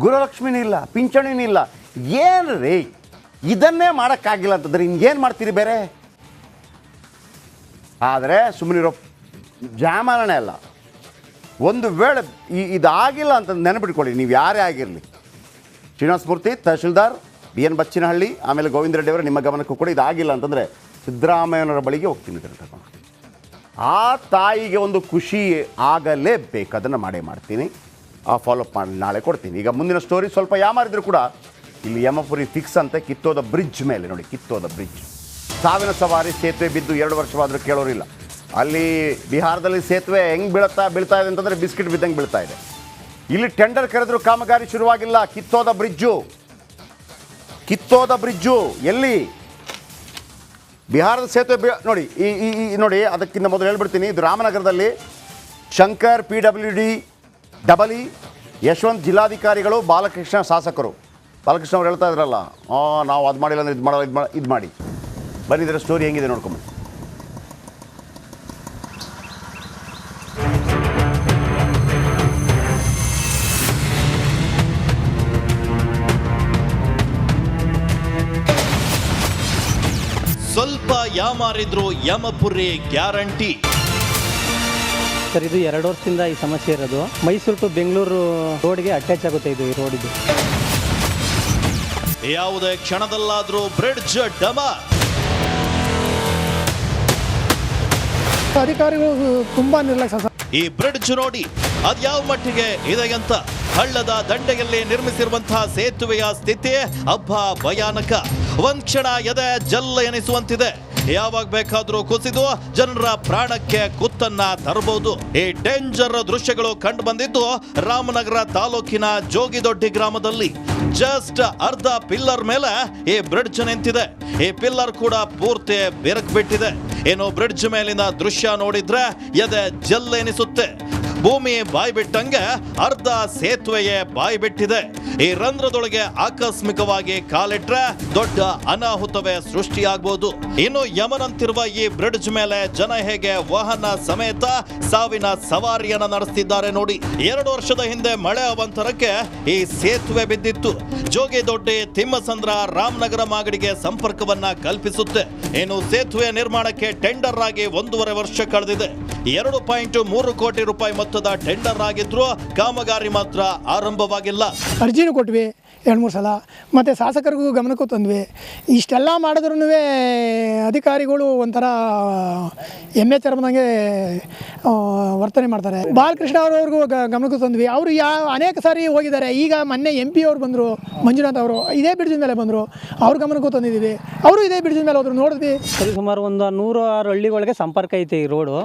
ಗೃಹಲಕ್ಷ್ಮಿನೂ ಇಲ್ಲ, ಪಿಂಚಣಿನೂ ಇಲ್ಲ. ಏನು ರೀ ಇದನ್ನೇ ಮಾಡೋಕ್ಕಾಗಿಲ್ಲ ಅಂತಂದ್ರೆ ಇನ್ನೇನು ಮಾಡ್ತೀರಿ ಬೇರೆ? ಆದರೆ ಸುಮ್ಮನಿರೋ ಜಾಮಾನೇ ಅಲ್ಲ. ಒಂದು ವೇಳೆ ಇದಾಗಿಲ್ಲ ಅಂತ ನೆನಪಿಟ್ಕೊಳ್ಳಿ, ನೀವು ಯಾರೇ ಆಗಿರಲಿ, ಶ್ರೀನಿವಾಸ ಮೂರ್ತಿ ತಹಶೀಲ್ದಾರ್, ಬಿ ಎನ್ ಬಚ್ಚಿನಹಳ್ಳಿ, ಆಮೇಲೆ ಗೋವಿಂದ ರೆಡ್ಡಿ ಅವರ ನಿಮ್ಮ ಗಮನಕ್ಕೂ ಕೂಡ ಇದಾಗಿಲ್ಲ ಅಂತಂದರೆ ಸಿದ್ದರಾಮಯ್ಯನವರ ಬಳಿಗೆ ಹೋಗ್ತೀನಿ ಇದನ್ನು ತಗೊಂಡು. ಆ ತಾಯಿಗೆ ಒಂದು ಖುಷಿ ಆಗಲೇಬೇಕು, ಅದನ್ನು ಮಾಡೇ ಮಾಡ್ತೀನಿ. ಆ ಫಾಲೋಅಪ್ ಮಾಡಿ ನಾಳೆ ಕೊಡ್ತೀನಿ. ಈಗ ಮುಂದಿನ ಸ್ಟೋರಿ ಸ್ವಲ್ಪ ಯಾಮಾರಿದ್ರು ಕೂಡ ಇಲ್ಲಿ ಯಮಪುರಿ ಫಿಕ್ಸ್ ಅಂತ ಕಿತ್ತೋದ ಬ್ರಿಡ್ಜ್ ಮೇಲೆ ನೋಡಿ, ಕಿತ್ತೋದ ಬ್ರಿಡ್ಜ್ ಸಾವಿನ ಸವಾರಿ ಸೇತುವೆ ಬಿದ್ದು 2 ವರ್ಷವಾದರೂ ಕೇಳೋರಿಲ್ಲ. ಅಲ್ಲಿ ಬಿಹಾರದಲ್ಲಿ ಸೇತುವೆ ಹೆಂಗೆ ಬೀಳ್ತಾ ಇದೆ ಅಂತಂದರೆ ಬಿಸ್ಕಿಟ್ ಬಿದ್ದಂಗೆ ಬೀಳ್ತಾ ಇದೆ. ಇಲ್ಲಿ ಟೆಂಡರ್ ಕರೆದ್ರು ಕಾಮಗಾರಿ ಶುರುವಾಗಿಲ್ಲ. ಕಿತ್ತೋದ ಬ್ರಿಡ್ಜು ಎಲ್ಲಿ? ಬಿಹಾರದ ಸೇತುವೆ ನೋಡಿ. ನೋಡಿ, ಅದಕ್ಕಿಂತ ಮೊದಲು ಹೇಳ್ಬಿಡ್ತೀನಿ, ಇದು ರಾಮನಗರದಲ್ಲಿ ಶಂಕರ್ PWD ಡಬಲ್ ಯಶವಂತ್ ಜಿಲ್ಲಾಧಿಕಾರಿಗಳು, ಬಾಲಕೃಷ್ಣ ಶಾಸಕರು. ಬಾಲಕೃಷ್ಣ ಅವ್ರು ಹೇಳ್ತಾ ಇದ್ರಲ್ಲ, ನಾವು ಅದು ಮಾಡಿಲ್ಲ ಅಂದರೆ ಇದು ಮಾಡಿ ಬಂದಿದ್ರೆ ಸ್ಟೋರಿ ಹೆಂಗಿದೆ ನೋಡ್ಕೊಂಬ. ಸ್ವಲ್ಪ ಯಾಮಾರಿದ್ರು ಯಮಪುರಿ ಗ್ಯಾರಂಟಿ. ಸರ್, ಇದು 2 ವರ್ಷದಿಂದ ಈ ಸಮಸ್ಯೆ ಇರೋದು. ಮೈಸೂರು ಟು ಬೆಂಗಳೂರು ರೋಡ್ಗೆ ಅಟ್ಯಾಚ್ ಆಗುತ್ತೆ ಇದು ಈ ರೋಡ್. ಇದು ಯಾವುದೇ ಕ್ಷಣದಲ್ಲಾದ್ರೂ ಬ್ರಿಡ್ಜ್ ಡಮ. ಅಧಿಕಾರಿಗಳು ತುಂಬಾ ನಿರ್ಲಕ್ಷ್ಯ. ಈ ಬ್ರಿಡ್ಜ್ ನೋಡಿ ಅದ್ಯಾವ ಮಟ್ಟಿಗೆ ಇದೆ ಅಂತ. ಹಳ್ಳದ ದಂಡೆಯಲ್ಲಿ ನಿರ್ಮಿಸಿರುವಂತಹ ಸೇತುವೆಯ ಸ್ಥಿತಿ ಅಬ್ಬಾ ಭಯಾನಕ. ಒಂದ್ ಕ್ಷಣ ಎದೆ ಜಲ್ಲ ಎನಿಸುವಂತಿದೆ. ಯಾವಾಗ ಬೇಕಾದ್ರೂ ಕುಸಿದು ಜನರ ಪ್ರಾಣಕ್ಕೆ ಕುತ್ತನ್ನ ತರಬಹುದು. ಈ ಡೇಂಜರ್ ದೃಶ್ಯಗಳು ಕಂಡು ಬಂದಿದ್ದು ರಾಮನಗರ ತಾಲೂಕಿನ ಜೋಗಿದೊಡ್ಡಿ ಗ್ರಾಮದಲ್ಲಿ. ಜಸ್ಟ್ ಅರ್ಧ ಪಿಲ್ಲರ್ ಮೇಲೆ ಈ ಬ್ರಿಡ್ಜ್ ನಿಂತಿದೆ. ಈ ಪಿಲ್ಲರ್ ಕೂಡ ಪೂರ್ತಿ ಬೆರಕ್ ಬಿಟ್ಟಿದೆ. ಏನು ಬ್ರಿಡ್ಜ್ ಮೇಲಿನ ದೃಶ್ಯ ನೋಡಿದ್ರೆ ಎದೆ ಜಲ್ಲ ಎನಿಸುತ್ತೆ. ಭೂಮಿ ಬಾಯಿ ಬಿಟ್ಟಂಗೆ ಅರ್ಧ ಸೇತುವೆಯೇ ಬಾಯಿ ಬಿಟ್ಟಿದೆ. ಈ ರಂಧ್ರದೊಳಗೆ ಆಕಸ್ಮಿಕವಾಗಿ ಕಾಲಿಟ್ರೆ ದೊಡ್ಡ ಅನಾಹುತವೇ ಸೃಷ್ಟಿಯಾಗಬಹುದು. ಇನ್ನು ಯಮನಂತಿರುವ ಈ ಬ್ರಿಡ್ಜ್ ಮೇಲೆ ಜನ ಹೇಗೆ ವಾಹನ ಸಮೇತ ಸಾವಿನ ಸವಾರಿಯನ್ನ ನಡೆಸ್ತಿದ್ದಾರೆ ನೋಡಿ. 2 ವರ್ಷದ ಹಿಂದೆ ಮಳೆ ಅವಾಂತರಕ್ಕೆ ಈ ಸೇತುವೆ ಬಿದ್ದಿತ್ತು. ಜೋಗಿದೊಡ್ಡಿ ತಿಮ್ಮಸಂದ್ರ ರಾಮನಗರ ಮಾಗಡಿಗೆ ಸಂಪರ್ಕವನ್ನ ಕಲ್ಪಿಸುತ್ತೆ. ಇನ್ನು ಸೇತುವೆ ನಿರ್ಮಾಣಕ್ಕೆ ಟೆಂಡರ್ ಆಗಿ 1.5 ವರ್ಷ ಕಳೆದಿದೆ. 2.3 ಕೋಟಿ ರೂಪಾಯಿ ಮೊತ್ತದ ಟೆಂಡರ್ ಆಗಿದ್ರು ಕಾಮಗಾರಿ ಮಾತ್ರ ಆರಂಭವಾಗಿಲ್ಲ. ಅರ್ಜಿನೂ ಕೊಟ್ವಿ 2-3 ಸಲ, ಮತ್ತು ಶಾಸಕರಿಗೂ ಗಮನಕ್ಕೂ ತಂದ್ವಿ. ಇಷ್ಟೆಲ್ಲ ಮಾಡಿದ್ರೂ ಅಧಿಕಾರಿಗಳು ಒಂಥರ ಎಮ್ಮೆ ಚರ್ಮದಂಗೆ ವರ್ತನೆ ಮಾಡ್ತಾರೆ. ಬಾಲಕೃಷ್ಣ ಅವ್ರಿಗೂ ಗಮನಕ್ಕೂ ತಂದ್ವಿ. ಅವರು ಅನೇಕ ಸಾರಿ ಹೋಗಿದ್ದಾರೆ. ಈಗ ಮೊನ್ನೆ MP ಅವ್ರು ಬಂದರು, ಮಂಜುನಾಥ್ ಅವರು ಇದೇ ಬ್ರಿಡ್ಜ್ ಮೇಲೆ ಬಂದರು, ಅವ್ರ ಗಮನಕ್ಕೂ ತಂದಿದ್ದೀವಿ. ಅವರು ಇದೇ ಬ್ರಿಡ್ಜ್ ಮೇಲೆ ಹೋದ್ರು, ನೋಡಿದ್ವಿ. ಸುಮಾರು ಒಂದು 106 ಹಳ್ಳಿಗಳಿಗೆ ಸಂಪರ್ಕ ಐತೆ ಈ ರೋಡು.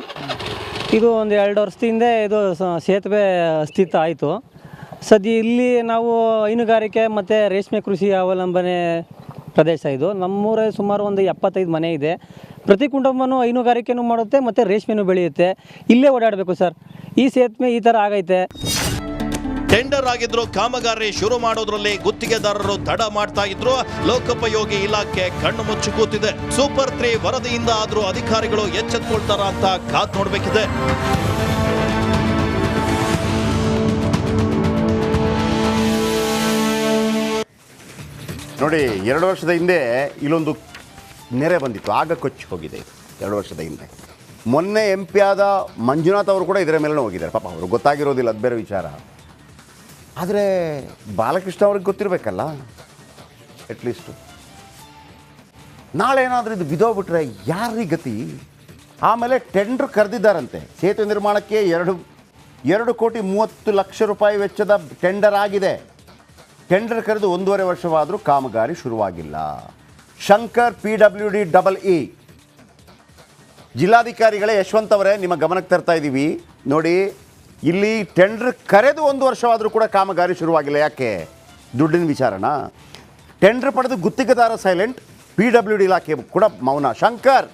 ಇದು ಒಂದು 2 ವರ್ಷದ ಹಿಂದೆ ಇದು ಸೇತುವೆ ಅಸ್ತಿತ್ವ ಆಯಿತು. ಸದ್ಯ ಇಲ್ಲಿ ನಾವು ಹೈನುಗಾರಿಕೆ ಮತ್ತು ರೇಷ್ಮೆ ಕೃಷಿ ಅವಲಂಬನೆ ಪ್ರದೇಶ. ಇದು ನಮ್ಮೂರಲ್ಲಿ ಸುಮಾರು ಒಂದು 75 ಮನೆ ಇದೆ. ಪ್ರತಿ ಕುಟುಂಬನೂ ಹೈನುಗಾರಿಕೆನೂ ಮಾಡುತ್ತೆ ಮತ್ತು ರೇಷ್ಮೆನೂ ಬೆಳೆಯುತ್ತೆ. ಇಲ್ಲೇ ಓಡಾಡಬೇಕು ಸರ್. ಈ ಸೇತುವೆ ಈ ಥರ ಆಗೈತೆ. ಟೆಂಡರ್ ಆಗಿದ್ರು ಕಾಮಗಾರಿ ಶುರು ಮಾಡೋದ್ರಲ್ಲಿ ಗುತ್ತಿಗೆದಾರರು ತಡ ಮಾಡ್ತಾ ಇದ್ರು. ಲೋಕೋಪಯೋಗಿ ಇಲಾಖೆ ಕಣ್ಣು ಮುಚ್ಚಿ ಕೂತಿದೆ. ಸೂಪರ್ 3 ವರದಿಯಿಂದ ಆದ್ರೂ ಅಧಿಕಾರಿಗಳು ಎಚ್ಚೆತ್ತುಕೊಳ್ತಾರ ಅಂತ ಕಾದ್ ನೋಡ್ಬೇಕಿದೆ. ನೋಡಿ, 2 ವರ್ಷದ ಹಿಂದೆ ಇಲ್ಲೊಂದು ನೆರೆ ಬಂದಿತ್ತು, ಆಗ ಕೊಚ್ಚಿ ಹೋಗಿದೆ. 2 ವರ್ಷದ ಹಿಂದೆ ಮೊನ್ನೆ MP ಆದ ಮಂಜುನಾಥ್ ಅವರು ಕೂಡ ಇದರ ಮೇಲೆ ಹೋಗಿದ್ದಾರೆ. ಪಾಪ ಅವರು ಗೊತ್ತಾಗಿರೋದಿಲ್ಲ, ಅದು ಬೇರೆ ವಿಚಾರ. ಆದರೆ ಬಾಲಕೃಷ್ಣ ಅವ್ರಿಗೆ ಗೊತ್ತಿರಬೇಕಲ್ಲ ಅಟ್ಲೀಸ್ಟು. ನಾಳೆ ಏನಾದರೂ ಇದು ಬಿದ್ದೋಗ್ಬಿಟ್ರೆ ಯಾರಿಗೆ ಗತಿ? ಆಮೇಲೆ ಟೆಂಡ್ರ್ ಕರೆದಿದ್ದಾರಂತೆ ಸೇತುವೆ ನಿರ್ಮಾಣಕ್ಕೆ. 2,30,00,000 ರೂಪಾಯಿ ವೆಚ್ಚದ ಟೆಂಡರ್ ಆಗಿದೆ. ಟೆಂಡರ್ ಕರೆದು 1.5 ವರ್ಷವಾದರೂ ಕಾಮಗಾರಿ ಶುರುವಾಗಿಲ್ಲ. ಶಂಕರ್ PWD ಡಬಲ್ ಇ ಜಿಲ್ಲಾಧಿಕಾರಿಗಳೇ ಯಶವಂತ್ ಅವರೇ, ನಿಮ್ಮ ಗಮನಕ್ಕೆ ತರ್ತಾ ಇದ್ದೀವಿ ನೋಡಿ. ಇಲ್ಲಿ ಟೆಂಡರ್ ಕರೆದು 1 ವರ್ಷವಾದರೂ ಕೂಡ ಕಾಮಗಾರಿ ಶುರುವಾಗಿಲ್ಲ. ಯಾಕೆ? ದುಡ್ಡಿನ ವಿಚಾರನ? ಟೆಂಡರ್ ಪಡೆದು ಗುತ್ತಿಗೆದಾರ ಸೈಲೆಂಟ್, PWD ಇಲಾಖೆ ಕೂಡ ಮೌನ. ಶಂಕರ್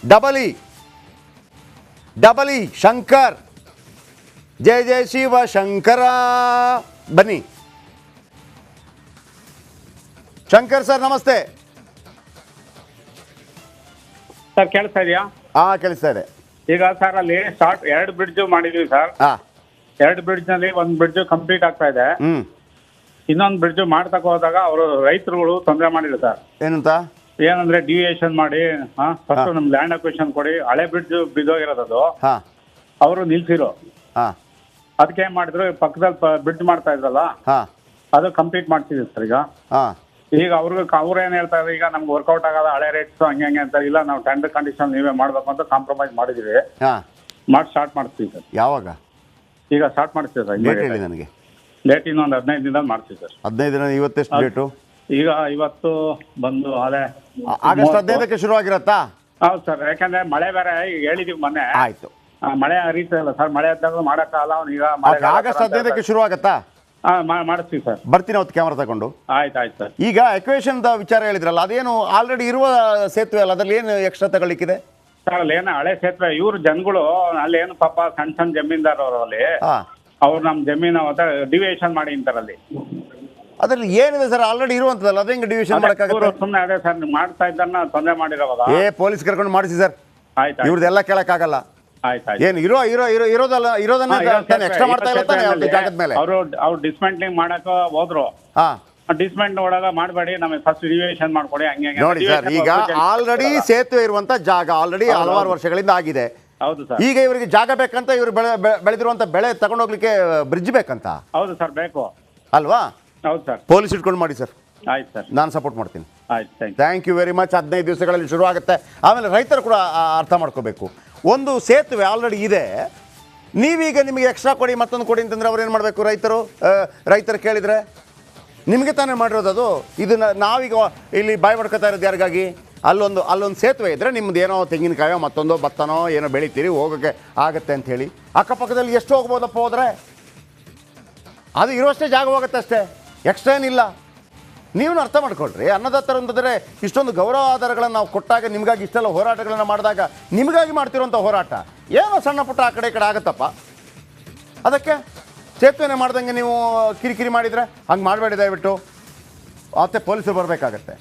ಡಬಲ್ ಇ ಶಂಕರ್, ಜಯ ಜಯ ಶಿವ ಶಂಕರ. ಬನ್ನಿ ಶಂಕರ್ ಸರ್, ನಮಸ್ತೆ ಸರ್. ಕೇಳಿಸ್ತಾ ಇದೆಯಾ? ಕೇಳಿಸ್ತಾ ಇದೆ. ಈಗ ಸರ್ ಅಲ್ಲಿ ಸ್ಟಾರ್ಟ್ 2 ಬ್ರಿಡ್ಜ್ ಮಾಡಿದ್ವಿ ಸರ್. 2 ಬ್ರಿಡ್ಜ್ ನಲ್ಲಿ 1 ಬ್ರಿಡ್ಜ್ ಕಂಪ್ಲೀಟ್ ಆಗ್ತಾ ಇದೆ. ಇನ್ನೊಂದು ಬ್ರಿಡ್ಜ್ ಮಾಡ್ತಕ್ಕ ಹೋದಾಗ ಅವರು ರೈತರುಗಳು ತೊಂದರೆ ಮಾಡಿದ್ರು ಸರ್. ಏನಂತ? ಏನಂದ್ರೆ ಡಿವಿಯೇಷನ್ ಮಾಡಿ ಫಸ್ಟ್ ನಮ್ ಲ್ಯಾಂಡ್ ಅಕ್ವಿಷನ್ ಕೊಡಿ, ಹಳೆ ಬ್ರಿಡ್ಜ್ ಬಿದ್ದೋಗಿರೋದು ಹಾಂ ಅವರು ನಿಲ್ಸಿರೋ. ಹಾಂ ಅದಕ್ಕೆ ಏನ್ ಮಾಡಿದ್ರು, ಪಕ್ಕದಲ್ಲಿ ಬ್ರಿಡ್ಜ್ ಮಾಡ್ತಾ ಇದ್ರಲ್ಲ ಹಾಂ ಅದು ಕಂಪ್ಲೀಟ್ ಮಾಡ್ತಿದ್ವಿ ಸರ್. ಹಾಂ ಈಗ ಅವ್ರು ಏನ್ ಹೇಳ್ತಾ ಇದ್ದಾರೆ, ಈಗ ನಮ್ಗೆ ವರ್ಕೌಟ್ ಆಗಲ್ಲ, ಹಳೆ ರೇಟ್ಸ್ ಹಂಗೆ ಅಂತ. ಇಲ್ಲ, ನಾವು ಟೆಂಡರ್ ಕಂಡೀಷನ್ ನೀವೇ ಮಾಡ್ಬೇಕು ಅಂತ ಕಾಂಪ್ರಮೈಸ್ ಮಾಡಿದೀವಿ. ಹಾಂ ಮಾಡಿ ಸ್ಟಾರ್ಟ್ ಮಾಡ್ತೀವಿ ಸರ್. ಯಾವಾಗ? ಈಗ ಸ್ಟಾರ್ಟ್ ಮಾಡ್ತೀವಿ ಸರ್. ಡೇಟ್ ಹೇಳಿ ನನಗೆ. ಲೇಟ್ ಇನ್ನೊಂದು 15 ದಿನದಲ್ಲಿ ಮಾಡ್ತೀವಿ ಸರ್. 15 ದಿನ. ಇವತ್ತೆಷ್ಟು ಡೇಟು? ಈಗ ಇವತ್ತು ಬಂದು ಅದೇ ಆಗಸ್ಟ್ 15ಕ್ಕೆ ಶುರು ಆಗಿರತ್ತಾ? ಹೌದು ಸರ್, ಯಾಕಂದ್ರೆ ಮಳೆ ಬೇರೆ ಈಗ ಹೇಳಿದೀವಿ ಮೊನ್ನೆ. ಆಯ್ತು. ಮಳೆ ಹರಿತಲ್ಲ ಸರ್, ಮಳೆ ಇದ್ದಾಗ ಮಾಡಕ್ಕಾಗಲ್ಲ. ಈಗ ಮಳೆ ಆಗಸ್ಟ್ 15ಕ್ಕೆ ಶುರು ಆಗತ್ತಾ? ಮಾಡಿಸ್ತೀವಿ ಸರ್. ಬರ್ತೀನಿ ಅವತ್ತು ಕ್ಯಾಮ್ರಾ ತಗೊಂಡು. ಆಯ್ತು ಸರ್. ಈಗ ಎಕ್ವೇಷನ್ ವಿಚಾರ ಹೇಳಿದ್ರಲ್ಲ, ಅದೇನು ಆಲ್ರೆಡಿ ಇರುವ ಸೇತುವೆ ಅಲ್ಲ, ಅದ್ರಲ್ಲಿ ಏನು ಎಕ್ಸ್ಟ್ರಾ ತಗೊಳ್ಳಿಕ್ಕಿದೆ ಸರ್? ಅಲ್ಲಿ ಏನು ಹಳೆ ಸೇತುವೆ, ಇವ್ರು ಜನಗಳು ಅಲ್ಲಿ ಏನು ಪಾಪ ಸಣ್ಣ ಜಮೀನ್ದಾರ್ ಅವರು ಅಲ್ಲಿ ಅವ್ರು ನಮ್ಮ ಜಮೀನು ಡಿವಿಯೇಷನ್ ಮಾಡಿ ಅಂತಾರಲ್ಲಿ. ಅದ್ರಲ್ಲಿ ಏನಿದೆ ಸರ್? ಆಲ್ರೆಡಿ ಇರುವಂತದಲ್ಲ, ಅದೇ ಡಿವಿಷನ್ ಮಾಡಕ್ಕಾಗುತ್ತೆ? ಸುಮ್ಮನೆ ಅದೇ ಸರ್, ಮಾಡ್ತಾ ಇದ್ದನ್ನ ತೊಂದರೆ ಮಾಡಿರೋವಾಗ ಪೊಲೀಸ್ ಕರ್ಕೊಂಡು ಮಾಡಿಸಿ ಸರ್. ಆಯ್ತು. ಇವ್ರದ್ದೆಲ್ಲ ಕೇಳಕ್ಕಾಗಲ್ಲ. ಆಯ್ತು. ಏನು ಇರೋದನ್ನ ಎಕ್ಸ್ಟ್ರಾ ಮಾಡ್ತಾ ಇಲ್ಲ ತಾನೆ ಜಾಗದ ಮೇಲೆ. ಅವ್ರು ಡಿಸ್ಮೆಂಟ್ಲಿಂಗ್ ಮಾಡಕ ಹೋದ್ರು. ಡಿಸ್ಮೆಂಟ್ ಒಳಗ ಮಾಡಬೇಡಿ, ನಮಗೆ ಫಸ್ಟ್ ರಿವಿಷನ್ ಮಾಡ್ಕೊಡಿ ಹಂಗೆ. ನೋಡಿ ಸರ್, ಈಗ ಆಲ್ರೆಡಿ ಸೇತುವೆ ಇರುವಂತ ಜಾಗ ಆಲ್ರೆಡಿ ಹಲವಾರು ವರ್ಷಗಳಿಂದ ಆಗಿದೆ. ಹೌದು ಸರ್. ಈಗ ಇವರಿಗೆ ಜಾಗ ಬೇಕಂತ, ಇವರು ಬೆಳೆದಿರುವಂತ ಬೆಳೆ ತಗೊಂಡೋಗ್ಲಿಕ್ಕೆ ಬ್ರಿಡ್ಜ್ ಬೇಕಂತ. ಹೌದು ಸರ್, ಬೇಕು ಅಲ್ವಾ? ಹೌದು ಸರ್. ಪೊಲೀಸ್ ಇಟ್ಕೊಂಡು ಮಾಡಿ ಸರ್. ಆಯ್ತು ಸರ್, ನಾನು ಸಪೋರ್ಟ್ ಮಾಡ್ತೀನಿ. ಆಯ್ತು, ಥ್ಯಾಂಕ್ ಯು ವೆರಿ ಮಚ್. 15 ದಿವಸಗಳಲ್ಲಿ ಶುರು ಆಗುತ್ತೆ. ಆಮೇಲೆ ರೈತರು ಕೂಡ ಅರ್ಥ ಮಾಡ್ಕೋಬೇಕು, ಒಂದು ಸೇತುವೆ ಆಲ್ರೆಡಿ ಇದೆ, ನೀವೀಗ ನಿಮಗೆ ಎಕ್ಸ್ಟ್ರಾ ಕೊಡಿ ಮತ್ತೊಂದು ಕೊಡಿ ಅಂತಂದ್ರೆ ಅವ್ರು ಏನು ಮಾಡಬೇಕು? ರೈತರು ಕೇಳಿದರೆ ನಿಮಗೆ ತಾನೇ ಮಾಡಿರೋದು ಅದು. ಇದು ನಾವೀಗ ಇಲ್ಲಿ ಬಾಯಿ ಹೊಡ್ಕೊತಾ ಇರೋದು ಯಾರಿಗಾಗಿ? ಅಲ್ಲೊಂದು ಸೇತುವೆ ಇದ್ದರೆ ನಿಮ್ದು ಏನೋ ತೆಂಗಿನಕಾಯೋ ಮತ್ತೊಂದು ಭತ್ತನೋ ಏನೋ ಬೆಳಿತೀರಿ, ಹೋಗೋಕ್ಕೆ ಆಗುತ್ತೆ ಅಂಥೇಳಿ. ಅಕ್ಕಪಕ್ಕದಲ್ಲಿ ಎಷ್ಟು ಹೋಗ್ಬೋದಪ್ಪ ಹೋದರೆ? ಅದು ಇರೋಷ್ಟೇ ಜಾಗ ಹೋಗುತ್ತೆ ಅಷ್ಟೇ, ಎಕ್ಸ್ಟ್ರಾ ಏನಿಲ್ಲ. ನೀವು ಅರ್ಥ ಮಾಡ್ಕೊಳ್ರಿ. ಅನ್ನದಾತರ ಅಂತಂದರೆ ಇಷ್ಟೊಂದು ಗೌರವ ಆಧಾರಗಳನ್ನು ನಾವು ಕೊಟ್ಟಾಗ, ನಿಮಗಾಗಿ ಇಷ್ಟೆಲ್ಲ ಹೋರಾಟಗಳನ್ನು ಮಾಡಿದಾಗ, ನಿಮಗಾಗಿ ಮಾಡ್ತಿರೋಂಥ ಹೋರಾಟ ಏನೋ ಸಣ್ಣ ಪುಟ್ಟ ಆ ಕಡೆ ಈ ಕಡೆ ಆಗುತ್ತಪ್ಪ. ಅದಕ್ಕೆ ಸೇತುವೆನೇ ಮಾಡ್ದಂಗೆ ನೀವು ಕಿರಿಕಿರಿ ಮಾಡಿದರೆ ಹಂಗೆ ಮಾಡಬೇಡಿ ದಯವಿಟ್ಟು. ಮತ್ತೆ ಪೊಲೀಸರು ಬರಬೇಕಾಗತ್ತೆ.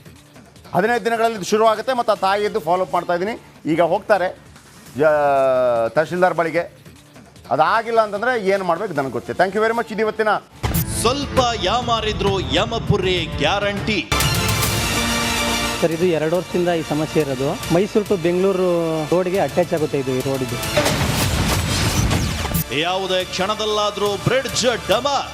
15 ದಿನಗಳಲ್ಲಿ ಶುರು ಆಗುತ್ತೆ. ಮತ್ತು ಆ ತಾಯಿಯದ್ದು ಫಾಲೋಅಪ್ ಮಾಡ್ತಾಯಿದ್ದೀನಿ. ಈಗ ಹೋಗ್ತಾರೆ ತಹಶೀಲ್ದಾರ್ ಬಳಿಗೆ. ಅದಾಗಿಲ್ಲ ಅಂತಂದರೆ ಏನು ಮಾಡಬೇಕು ನನಗೆ ಗೊತ್ತಿದೆ. Thank you very much. ಇದು ಇವತ್ತಿನ ಸ್ವಲ್ಪ ಯಾಮಾರಿದ್ರು ಯಮಪುರಿ ಗ್ಯಾರಂಟಿ. ಸರ್, ಇದು 2 ವರ್ಷದಿಂದ ಈ ಸಮಸ್ಯೆ ಇರೋದು. ಮೈಸೂರು ಟು ಬೆಂಗಳೂರು ರೋಡ್ಗೆ ಅಟ್ಯಾಚ್ ಆಗುತ್ತೆ ಇದು, ಈ ರೋಡ್ ಇದು. ಯಾವುದೇ ಕ್ಷಣದಲ್ಲಾದ್ರೂ ಬ್ರಿಡ್ಜ್ ಡಮಾರ್.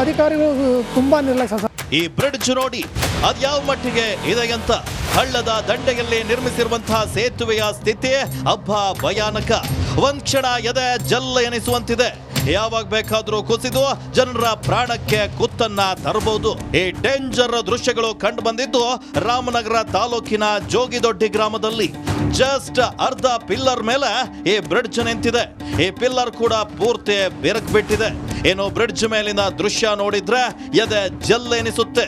ಅಧಿಕಾರಿಗಳು ತುಂಬಾ ನಿರ್ಲಕ್ಷ್ಯ. ಈ ಬ್ರಿಡ್ಜ್ ನೋಡಿ ಅದ್ಯಾವ ಮಟ್ಟಿಗೆ ಇದೆ ಅಂತ. ಹಳ್ಳದ ದಂಡೆಯಲ್ಲಿ ನಿರ್ಮಿಸಿರುವಂತಹ ಸೇತುವೆಯ ಸ್ಥಿತಿ ಅಬ್ಬಾ ಭಯಾನಕ. ಒಂದ್ ಕ್ಷಣ ಎದೆ ಜಲ್ಲ ಎನಿಸುವಂತಿದೆ. ಯಾವಾಗ ಬೇಕಾದ್ರೂ ಕುಸಿದು ಜನರ ಪ್ರಾಣಕ್ಕೆ ಕುತ್ತನ್ನ ತರಬಹುದು. ಈ ಡೇಂಜರ್ ದೃಶ್ಯಗಳು ಕಂಡು ಬಂದಿದ್ದು ರಾಮನಗರ ತಾಲೂಕಿನ ಜೋಗಿದೊಡ್ಡಿ ಗ್ರಾಮದಲ್ಲಿ. ಜಸ್ಟ್ ಅರ್ಧ ಪಿಲ್ಲರ್ ಮೇಲೆ ಈ ಬ್ರಿಡ್ಜ್ ನಿಂತಿದೆ. ಈ ಪಿಲ್ಲರ್ ಕೂಡ ಪೂರ್ತಿ ಬೆರಕ್ ಬಿಟ್ಟಿದೆ. ಏನು ಬ್ರಿಡ್ಜ್ ಮೇಲಿನ ದೃಶ್ಯ ನೋಡಿದ್ರೆ ಎದೆ ಜಲ್ಲೆನಿಸುತ್ತೆ.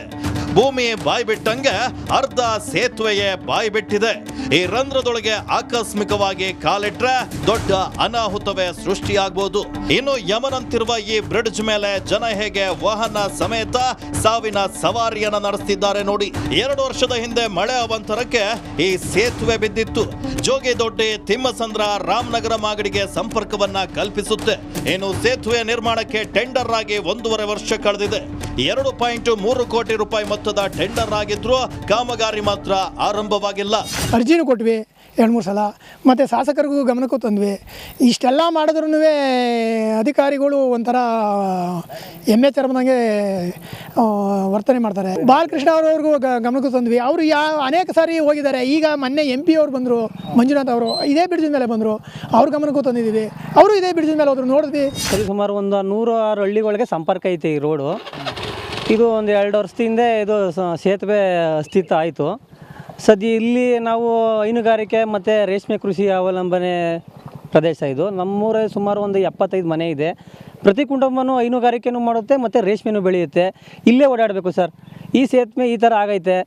ಭೂಮಿ ಬಾಯಿ ಬಿಟ್ಟಂಗೆ ಅರ್ಧ ಸೇತುವೆಯೇ ಬಾಯಿ ಬಿಟ್ಟಿದೆ. ಈ ರಂಧ್ರದೊಳಗೆ ಆಕಸ್ಮಿಕವಾಗಿ ಕಾಲಿಟ್ರೆ ದೊಡ್ಡ ಅನಾಹುತವೇ ಸೃಷ್ಟಿಯಾಗಬಹುದು. ಇನ್ನು ಯಮನಂತಿರುವ ಈ ಬ್ರಿಡ್ಜ್ ಮೇಲೆ ಜನ ಹೇಗೆ ವಾಹನ ಸಮೇತ ಸಾವಿನ ಸವಾರಿಯನ್ನ ನಡೆಸ್ತಿದ್ದಾರೆ ನೋಡಿ. 2 ವರ್ಷದ ಹಿಂದೆ ಮಳೆ ಅವಾಂತರಕ್ಕೆ ಈ ಸೇತುವೆ ಬಿದ್ದಿತ್ತು. ಜೋಗಿದೊಡ್ಡಿ ತಿಮ್ಮಸಂದ್ರ ರಾಮನಗರ ಮಾಗಡಿಗೆ ಸಂಪರ್ಕವನ್ನ ಕಲ್ಪಿಸುತ್ತೆ. ಇನ್ನು ಸೇತುವೆ ನಿರ್ಮಾಣಕ್ಕೆ ಟೆಂಡರ್ ಆಗಿ 1.5 ವರ್ಷ ಕಳೆದಿದೆ. 2.3 ಕೋಟಿ ರೂಪಾಯಿ ಮೊತ್ತದ ಟೆಂಡರ್ ಆಗಿದ್ರು ಕಾಮಗಾರಿ ಮಾತ್ರ ಆರಂಭವಾಗಿಲ್ಲ. ಅರ್ಜಿನೂ ಕೊಟ್ವಿ 2-3 ಸಲ, ಮತ್ತು ಶಾಸಕರಿಗೂ ಗಮನಕ್ಕೂ ತಂದ್ವಿ. ಇಷ್ಟೆಲ್ಲ ಮಾಡಿದ್ರೂ ಅಧಿಕಾರಿಗಳು ಒಂಥರ ಎಮ್ಮೆ ಚರ್ಮದಂಗೆ ವರ್ತನೆ ಮಾಡ್ತಾರೆ. ಬಾಲಕೃಷ್ಣ ಅವ್ರಿಗೂ ಗಮನಕ್ಕೂ ತಂದ್ವಿ. ಅವರು ಅನೇಕ ಸಾರಿ ಹೋಗಿದ್ದಾರೆ. ಈಗ ಮೊನ್ನೆ MP ಅವ್ರು ಬಂದರು, ಮಂಜುನಾಥ್ ಅವರು ಇದೇ ಬ್ರಿಡ್ಜ್ ಮೇಲೆ ಬಂದರು, ಅವ್ರ ಗಮನಕ್ಕೂ ತಂದಿದ್ದೀವಿ. ಅವರು ಇದೇ ಬ್ರಿಡ್ಜ್ ಮೇಲೆ ಹೋದ್ರು, ನೋಡಿದ್ವಿ. ಸರಿ, ಸುಮಾರು ಒಂದು 106 ಹಳ್ಳಿಗಳಿಗೆ ಸಂಪರ್ಕ ಐತೆ ಈ ರೋಡು. ಇದು ಒಂದು 2 ವರ್ಷದಿಂದ ಇದು ಸೇತುವೆ ಸ್ಥಿತ ಆಯಿತು. ಸದ್ಯ ಇಲ್ಲಿ ನಾವು ಹೈನುಗಾರಿಕೆ ಮತ್ತು ರೇಷ್ಮೆ ಕೃಷಿ ಅವಲಂಬನೆ ಪ್ರದೇಶ ಇದು. ನಮ್ಮೂರೇ ಸುಮಾರು ಒಂದು 75 ಮನೆ ಇದೆ. ಪ್ರತಿ ಕುಟುಂಬನೂ ಹೈನುಗಾರಿಕೆನೂ ಮಾಡುತ್ತೆ ಮತ್ತು ರೇಷ್ಮೆನೂ ಬೆಳೆಯುತ್ತೆ. ಇಲ್ಲೇ ಓಡಾಡಬೇಕು ಸರ್. ಈ ಸೇತುವೆ ಈ ಥರ ಆಗೈತೆ.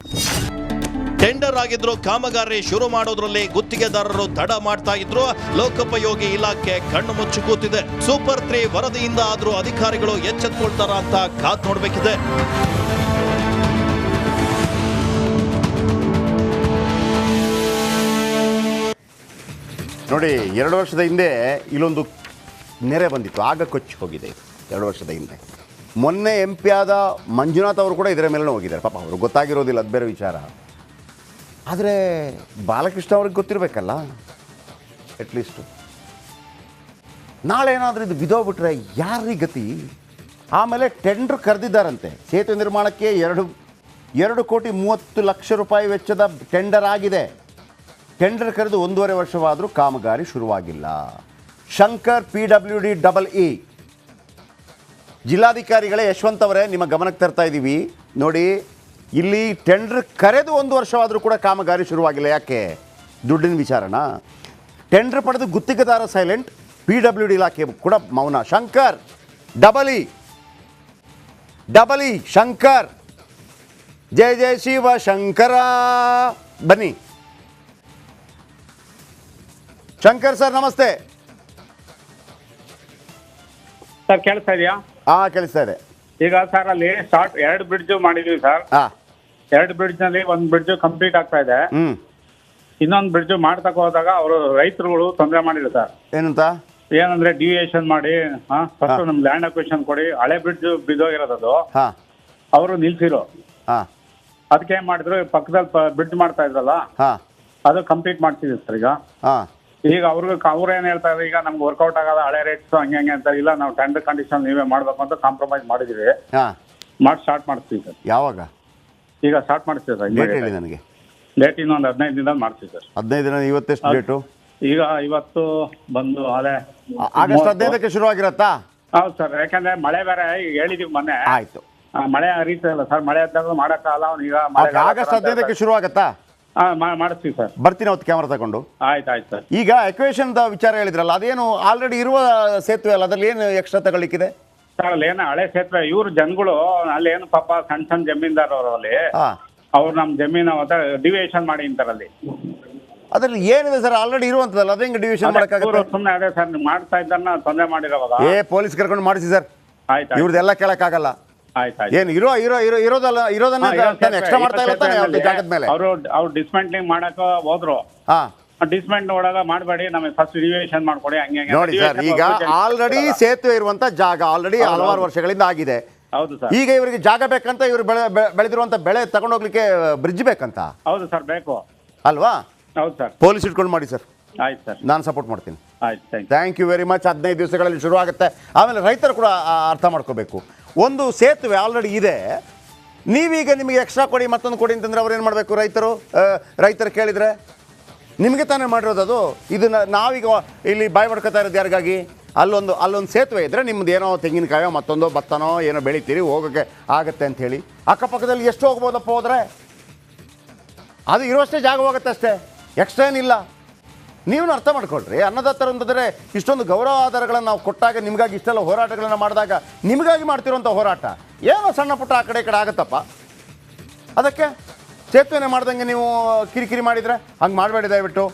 ಟೆಂಡರ್ ಆಗಿದ್ರು ಕಾಮಗಾರಿ ಶುರು ಮಾಡೋದ್ರಲ್ಲಿ ಗುತ್ತಿಗೆದಾರರು ತಡ ಮಾಡ್ತಾ ಇದ್ರು. ಲೋಕೋಪಯೋಗಿ ಇಲಾಖೆ ಕಣ್ಣು ಮುಚ್ಚಿ ಕೂತಿದೆ. ಸೂಪರ್ 3 ವರದಿಯಿಂದ ಆದ್ರೂ ಅಧಿಕಾರಿಗಳು ಎಚ್ಚೆತ್ತುಕೊಳ್ತಾರ ಅಂತ ಕಾದ್ ನೋಡ್ಬೇಕಿದೆ. ನೋಡಿ, 2 ವರ್ಷದ ಹಿಂದೆ ಇಲ್ಲೊಂದು ನೆರೆ ಬಂದಿತ್ತು, ಆಗ ಕೊಚ್ಚಿ ಹೋಗಿದೆ. 2 ವರ್ಷದ ಹಿಂದೆ. ಮೊನ್ನೆ MP ಆದ ಮಂಜುನಾಥ್ ಅವರು ಕೂಡ ಇದರ ಮೇಲೆ ಹೋಗಿದ್ದಾರೆ. ಪಾಪ ಅವರು ಗೊತ್ತಾಗಿರೋದಿಲ್ಲ, ಅದು ಬೇರೆ ವಿಚಾರ. ಆದರೆ ಬಾಲಕೃಷ್ಣ ಅವ್ರಿಗೆ ಗೊತ್ತಿರಬೇಕಲ್ಲ ಅಟ್ಲೀಸ್ಟು. ನಾಳೆ ಏನಾದರೂ ಇದು ಬಿದ್ದೋಗ್ಬಿಟ್ರೆ ಯಾರಿಗೆ ಗತಿ? ಆಮೇಲೆ ಟೆಂಡರ್ ಕರೆದಿದ್ದಾರಂತೆ ಸೇತುವೆ ನಿರ್ಮಾಣಕ್ಕೆ 2,30,00,000 ರೂಪಾಯಿ ವೆಚ್ಚದ ಟೆಂಡರ್ ಆಗಿದೆ. ಟೆಂಡರ್ ಕರೆದು 1.5 ವರ್ಷವಾದರೂ ಕಾಮಗಾರಿ ಶುರುವಾಗಿಲ್ಲ. ಶಂಕರ್ PWD-EE ಜಿಲ್ಲಾಧಿಕಾರಿಗಳೇ ಯಶವಂತ್ ಅವರೇ, ನಿಮ್ಮ ಗಮನಕ್ಕೆ ತರ್ತಾ ಇದ್ದೀವಿ ನೋಡಿ. ಇಲ್ಲಿ ಟೆಂಡರ್ ಕರೆದು 1 ವರ್ಷವಾದರೂ ಕೂಡ ಕಾಮಗಾರಿ ಶುರುವಾಗಿಲ್ಲ. ಯಾಕೆ? ದುಡ್ಡಿನ ವಿಚಾರನಾ? ಟೆಂಡರ್ ಪಡೆದು ಗುತ್ತಿಗೆದಾರ ಸೈಲೆಂಟ್, PWD ಇಲಾಖೆ ಕೂಡ ಮೌನ. ಶಂಕರ್ ಡಬಲ್ ಇ ಶಂಕರ್, ಜಯ ಜಯ ಶಿವ ಶಂಕರ. ಬನ್ನಿ ಶಂಕರ್ ಸರ್, ನಮಸ್ತೆ ಸರ್. ಕೇಳಿಸ್ತಾ ಇದೆಯಾ? ಕೇಳಿಸ್ತಾ ಇದೆ. ಈಗ ಸರ್ ಅಲ್ಲಿ ಸ್ಟಾರ್ಟ್ 2 ಬ್ರಿಡ್ಜ್ ಮಾಡಿದೀವಿ ಸರ್. 2 ಬ್ರಿಡ್ಜ್ ನಲ್ಲಿ 1 ಬ್ರಿಡ್ಜ್ ಕಂಪ್ಲೀಟ್ ಆಗ್ತಾ ಇದೆ. ಇನ್ನೊಂದು ಬ್ರಿಡ್ಜ್ ಮಾಡ್ತಕ್ಕ ಹೋದಾಗ ಅವರು ರೈತರುಗಳು ತೊಂದರೆ ಮಾಡಿದ್ರು ಸರ್. ಏನಂದ್ರೆ ಡಿವಿಯೇಷನ್ ಮಾಡಿ ಫಸ್ಟ್ ನಮ್ ಲ್ಯಾಂಡ್ ಅಕ್ವಿಷನ್ ಕೊಡಿ, ಹಳೆ ಬ್ರಿಡ್ಜ್ ಬಿದ್ದೋಗಿರೋದು ಅವರು ನಿಲ್ಸಿರು. ಅದಕ್ಕೆ ಏನ್ ಮಾಡಿದ್ರು, ಪಕ್ಕದಲ್ಲಿ ಬ್ರಿಡ್ಜ್ ಮಾಡ್ತಾ ಇದ್ರಲ್ಲ ಅದು ಕಂಪ್ಲೀಟ್ ಮಾಡ್ತಿದ್ವಿ ಸರ್. ಈಗ ಅವ್ರು ಏನ್ ಹೇಳ್ತಾ ಇದ್ದಾರೆ, ಈಗ ನಮ್ಗೆ ವರ್ಕೌಟ್ ಆಗಲ್ಲ, ಹಳೆ ರೇಟ್ಸ್ ಹಂಗೆ ಅಂತ. ಇಲ್ಲ, ನಾವು ಟೆಂಡರ್ ಕಂಡೀಷನ್ ನೀವೇ ಮಾಡ್ಬೇಕು ಅಂತ ಕಾಂಪ್ರಮೈಸ್ ಮಾಡಿದೀವಿ. ಸ್ಟಾರ್ಟ್ ಮಾಡ್ತೀವಿ ಸರ್. ಯಾವಾಗ? ಈಗ ಸ್ಟಾರ್ಟ್ ಮಾಡ್ತೀವಿ ಸರ್. ನನಗೆ ಲೇಟ್ ಇನ್ನೊಂದು 15 ದಿನದಲ್ಲಿ ಮಾಡ್ತೀವಿ ಸರ್. 15 ದಿನ? ಇವತ್ತೆಷ್ಟು ಡೇಟು? ಈಗ ಇವತ್ತು ಬಂದು ಆಗಸ್ಟ್ 15ಕ್ಕೆ ಶುರು ಆಗಿರತ್ತಾ? ಹೌದು ಸರ್, ಯಾಕಂದ್ರೆ ಮಳೆ ಬೇರೆ ಈಗ ಹೇಳಿದೀವಿ ಮೊನ್ನೆ. ಆಯ್ತು, ಮಳೆ ಹರಿತಲ್ಲ ಸರ್, ಮಳೆ ಆದಾಗ ಮಾಡಕ್ಕಾಗಲ್ಲ. ಈಗ ಆಗಸ್ಟ್ 15ಕ್ಕೆ ಶುರು ಆಗತ್ತಾ? ಮಾಡಿಸ್ತೀವಿ ಸರ್. ಬರ್ತೀನಿ ಅವತ್ತು ಕ್ಯಾಮರಾ ತಗೊಂಡು. ಆಯ್ತು ಸರ್. ಈಗ ಎಕ್ವೇಷನ್ ವಿಚಾರ ಹೇಳಿದ್ರಲ್ಲ, ಅದೇನು ಆಲ್ರೆಡಿ ಇರುವ ಸೇತುವೆ ಅಲ್ಲ, ಅದ್ರಲ್ಲಿ ಏನು ಎಕ್ಸ್ಟ್ರಾ ತಗೊಳ್ಳಿಕ್ಕಿದೆ ಸರ್? ಅಲ್ಲಿ ಏನು ಹಳೆ ಸೇತುವೆ, ಇವ್ರು ಜನಗಳು ಅಲ್ಲಿ ಏನು ಪಾಪ ಸಣ್ಣ ಜಮೀನ್ದಾರವರು ಅಲ್ಲಿ ಅವ್ರು ನಮ್ಮ ಜಮೀನು ಡಿವಿಯೇಷನ್ ಮಾಡಿ ಅಂತಾರಲ್ಲಿ. ಅದ್ರಲ್ಲಿ ಏನಿದೆ ಸರ್? ಆಲ್ರೆಡಿ ಇರುವಂತದಲ್ಲ, ಅದೇ ಹೆಂಗೆ ಡಿವಿಷನ್ ಮಾಡಕ್ಕಾಗುತ್ತೆ? ಸುಮ್ಮನೆ ಅದೇ ಸರ್, ಮಾಡ್ತಾ ಇದ್ದಾರನ್ನ ತೊಂದರೆ ಮಾಡಿರೋವಾಗ ಪೊಲೀಸ್ ಕರ್ಕೊಂಡು ಮಾಡಿಸಿ ಸರ್. ಆಯ್ತು, ಇವ್ರದ್ದೆಲ್ಲ ಕೇಳಕ್ಕಾಗಲ್ಲ. ಏನು ಇರೋದನ್ನ ಎಕ್ಸ್ಟ್ರಾ ಮಾಡ್ತಾ ಇರ್ತಾನೆ ಜಾಗದ ಮೇಲೆ. ಅವ್ರು ಡಿಸ್ಮೆಂಟ್ಲಿಂಗ್ ಮಾಡಕ್ ಹೋದ್ರು. ಡಿಸ್ಮೆಂಟ್ ನೋಡಾಗ ಮಾಡಬೇಡಿ, ನಮಗೆ ಫಸ್ಟ್ ರಿವಿಷನ್ ಮಾಡ್ಕೊಡಿ ಹಂಗೆ. ನೋಡಿ ಸರ್, ಈಗ ಆಲ್ರೆಡಿ ಸೇತುವೆ ಇರುವಂತ ಜಾಗ ಆಲ್ರೆಡಿ ಹಲವಾರು ವರ್ಷಗಳಿಂದ ಆಗಿದೆ. ಹೌದು ಸರ್. ಈಗ ಇವರಿಗೆ ಜಾಗ ಬೇಕಂತ, ಇವರು ಬೆಳೆದಿರುವಂತ ಬೆಳೆ ತಗೊಂಡೋಗ್ಲಿಕ್ಕೆ ಬ್ರಿಡ್ಜ್ ಬೇಕಂತ. ಹೌದು ಸರ್, ಬೇಕು ಅಲ್ವಾ? ಹೌದು ಸರ್. ಪೊಲೀಸ್ ಇಟ್ಕೊಂಡು ಮಾಡಿ ಸರ್. ಆಯ್ತು ಸರ್, ನಾನು ಸಪೋರ್ಟ್ ಮಾಡ್ತೀನಿ. ಆಯ್ತು, ಥ್ಯಾಂಕ್ ಯು ವೆರಿ ಮಚ್. 15 ದಿವಸಗಳಲ್ಲಿ ಶುರು ಆಗುತ್ತೆ. ಆಮೇಲೆ ರೈತರು ಕೂಡ ಅರ್ಥ ಮಾಡ್ಕೋಬೇಕು, ಒಂದು ಸೇತುವೆ ಆಲ್ರೆಡಿ ಇದೆ, ನೀವೀಗ ನಿಮಗೆ ಎಕ್ಸ್ಟ್ರಾ ಕೊಡಿ, ಮತ್ತೊಂದು ಕೊಡಿ ಅಂತಂದ್ರೆ ಅವ್ರು ಏನು ಮಾಡಬೇಕು? ರೈತರು ಕೇಳಿದರೆ ನಿಮಗೆ ತಾನೇ ಮಾಡಿರೋದು ಅದು. ಇದನ್ನು ನಾವೀಗ ಇಲ್ಲಿ ಬಾಯಿ ಮಾಡ್ಕೊತಾ ಇರೋದು ಯಾರಿಗಾಗಿ? ಅಲ್ಲೊಂದು ಸೇತುವೆ ಇದ್ದರೆ ನಿಮ್ದು ಏನೋ ತೆಂಗಿನಕಾಯೋ ಮತ್ತೊಂದು ಭತ್ತನೋ ಏನೋ ಬೆಳಿತೀರಿ, ಹೋಗೋಕ್ಕೆ ಆಗುತ್ತೆ ಅಂಥೇಳಿ. ಅಕ್ಕಪಕ್ಕದಲ್ಲಿ ಎಷ್ಟು ಹೋಗ್ಬೋದಪ್ಪ ಹೋದರೆ? ಅದು ಇರುವಷ್ಟೇ ಜಾಗ ಹೋಗುತ್ತೆ ಅಷ್ಟೇ, ಎಕ್ಸ್ಟ್ರಾ ಏನಿಲ್ಲ. ನೀವು ಅರ್ಥ ಮಾಡ್ಕೊಳ್ರಿ. ಅನ್ನದಾತರು ಅಂತಂದರೆ ಇಷ್ಟೊಂದು ಗೌರವ ಆಧಾರಗಳನ್ನು ನಾವು ಕೊಟ್ಟಾಗ, ನಿಮಗಾಗಿ ಇಷ್ಟೆಲ್ಲ ಹೋರಾಟಗಳನ್ನು ಮಾಡಿದಾಗ, ನಿಮಗಾಗಿ ಮಾಡ್ತಿರೋಂಥ ಹೋರಾಟ ಏನೋ ಸಣ್ಣ ಪುಟ್ಟ ಆ ಕಡೆ ಈ ಕಡೆ ಆಗುತ್ತಪ್ಪ. ಅದಕ್ಕೆ ಸೇತುವೆನೇ ಮಾಡ್ದಂಗೆ ನೀವು ಕಿರಿಕಿರಿ ಮಾಡಿದರೆ ಹಂಗೆ ಮಾಡಬೇಡಿ ದಯವಿಟ್ಟು.